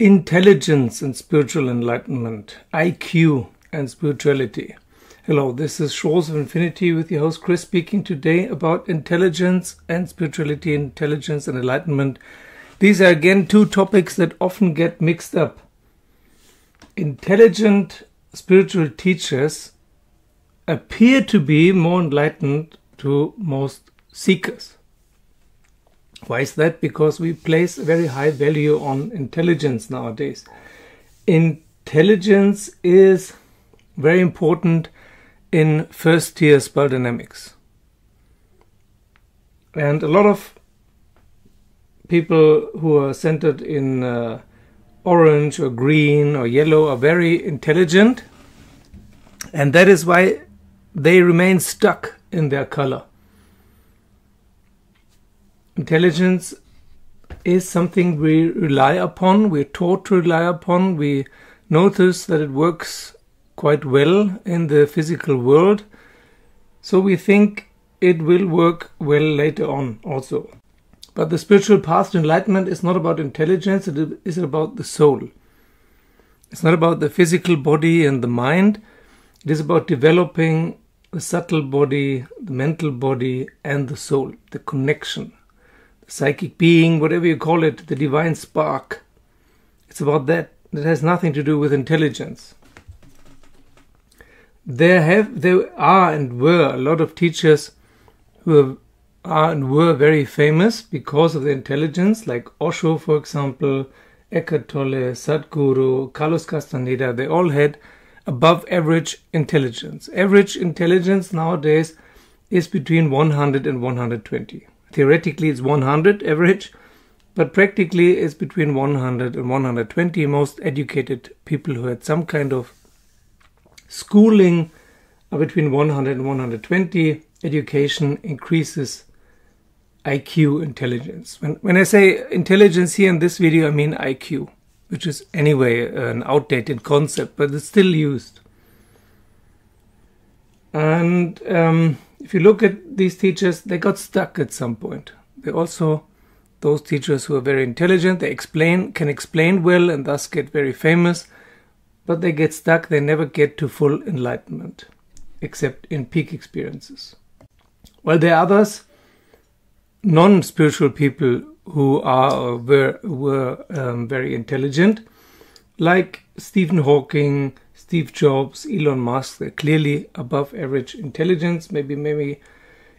Intelligence and spiritual enlightenment, IQ and spirituality. Hello, this is Shores of Infinity with your host Chris, speaking today about intelligence and spirituality, intelligence and enlightenment. These are again two topics that often get mixed up. Intelligent spiritual teachers appear to be more enlightened to most seekers. Why is that? Because we place a very high value on intelligence nowadays. Intelligence is very important in first-tier spiral dynamics. And a lot of people who are centered in orange or green or yellow are very intelligent, and that is why they remain stuck in their color. Intelligence is something we rely upon, we're taught to rely upon, we notice that it works quite well in the physical world, so we think it will work well later on also. But the spiritual path to enlightenment is not about intelligence, it is about the soul. It's not about the physical body and the mind, it is about developing the subtle body, the mental body and the soul, the connection. Psychic being, whatever you call it, the divine spark. It's about that. It has nothing to do with intelligence. There are and were a lot of teachers who are and were very famous because of their intelligence, like Osho, for example, Eckhart Tolle, Sadhguru, Carlos Castaneda. They all had above average intelligence. Average intelligence nowadays is between 100 and 120. Theoretically, it's 100 average, but practically it's between 100 and 120. Most educated people who had some kind of schooling are between 100 and 120. Education increases IQ, intelligence. When I say intelligence here in this video, I mean IQ, which is anyway an outdated concept, but it's still used. And if you look at these teachers, they got stuck at some point. They also, those teachers who are very intelligent, they can explain well and thus get very famous, but they get stuck, they never get to full enlightenment, except in peak experiences. While there are others, non-spiritual people who are or were very intelligent, like Stephen Hawking, Steve Jobs, Elon Musk. They're clearly above average intelligence, maybe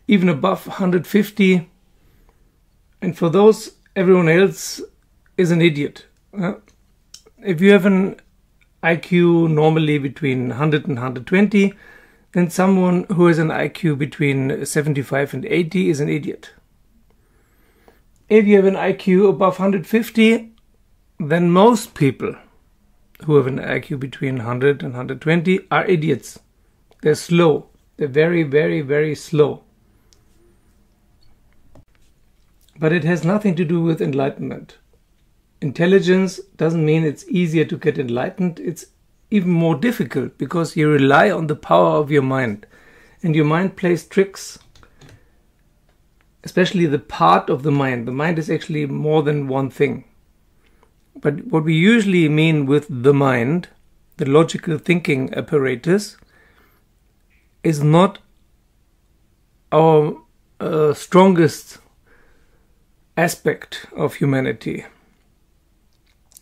even above 150. And for those, everyone else is an idiot. If you have an IQ normally between 100 and 120, then someone who has an IQ between 75 and 80 is an idiot. If you have an IQ above 150, then most people who have an IQ between 100 and 120 are idiots. They're slow. They're very, very, very slow. But it has nothing to do with enlightenment. Intelligence doesn't mean it's easier to get enlightened. It's even more difficult because you rely on the power of your mind. And your mind plays tricks, especially the part of the mind. The mind is actually more than one thing. But what we usually mean with the mind, the logical thinking apparatus, is not our strongest aspect of humanity.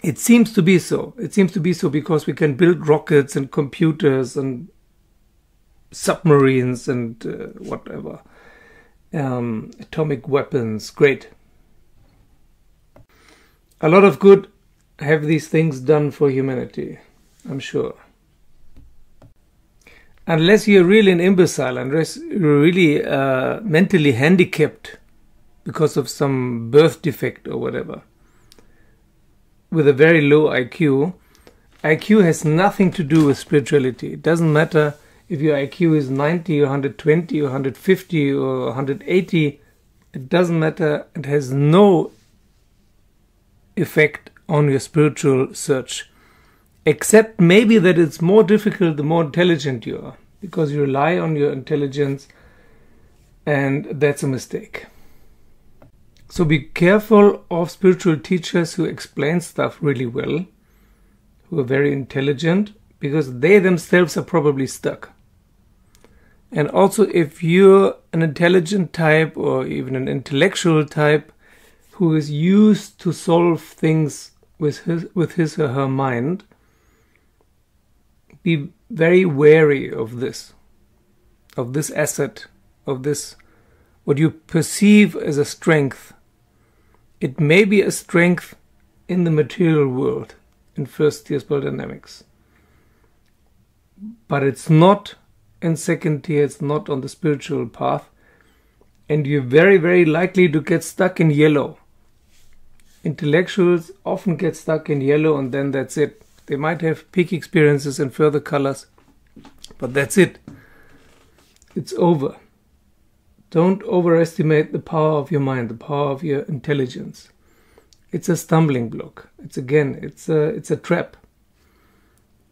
It seems to be so. It seems to be so because we can build rockets and computers and submarines and whatever. Atomic weapons. Great. A lot of good have these things done for humanity, I'm sure. Unless you're really an imbecile, unless you're really mentally handicapped because of some birth defect or whatever, with a very low IQ, IQ has nothing to do with spirituality. It doesn't matter if your IQ is 90 or 120 or 150 or 180. It doesn't matter. It has no effect on your spiritual search, except maybe that it's more difficult the more intelligent you are, because you rely on your intelligence, and that's a mistake. So be careful of spiritual teachers who explain stuff really well, who are very intelligent, because they themselves are probably stuck. And also, if you're an intelligent type or even an intellectual type who is used to solve things with his or her mind, be very wary of this asset, of this, what you perceive as a strength. It may be a strength in the material world, in first tier spiral dynamics, but it's not in second tier, it's not on the spiritual path, and you're very, very likely to get stuck in yellow. Intellectuals often get stuck in yellow, and then that's it. They might have peak experiences in further colors, but that's it. It's over. Don't overestimate the power of your mind, the power of your intelligence. It's a stumbling block. It's a trap.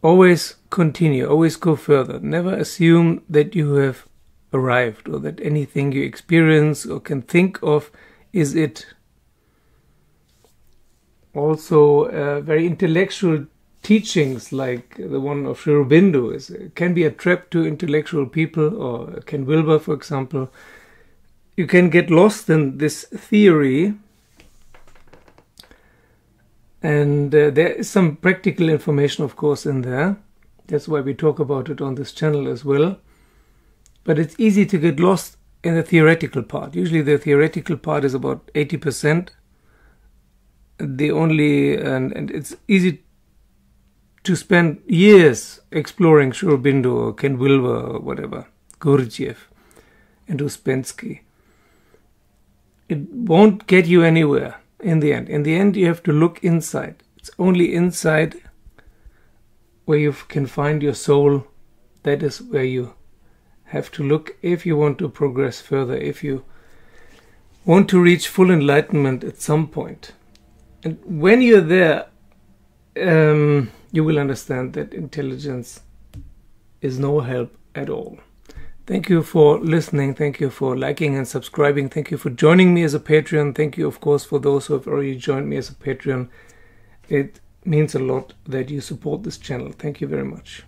Always continue, always go further. Never assume that you have arrived or that anything you experience or can think of is it. Also, very intellectual teachings like the one of Aurobindo can be a trap to intellectual people, or Ken Wilber, for example. You can get lost in this theory, and there is some practical information, of course, in there. That's why we talk about it on this channel as well. But it's easy to get lost in the theoretical part. Usually the theoretical part is about 80%. And it's easy to spend years exploring Aurobindo or Ken Wilber or whatever, Gurdjieff and Uspensky. It won't get you anywhere in the end. In the end, you have to look inside. It's only inside where you can find your soul. That is where you have to look if you want to progress further, if you want to reach full enlightenment at some point. And when you're there, you will understand that intelligence is no help at all. Thank you for listening. Thank you for liking and subscribing. Thank you for joining me as a Patreon. Thank you, of course, for those who have already joined me as a Patreon. It means a lot that you support this channel. Thank you very much.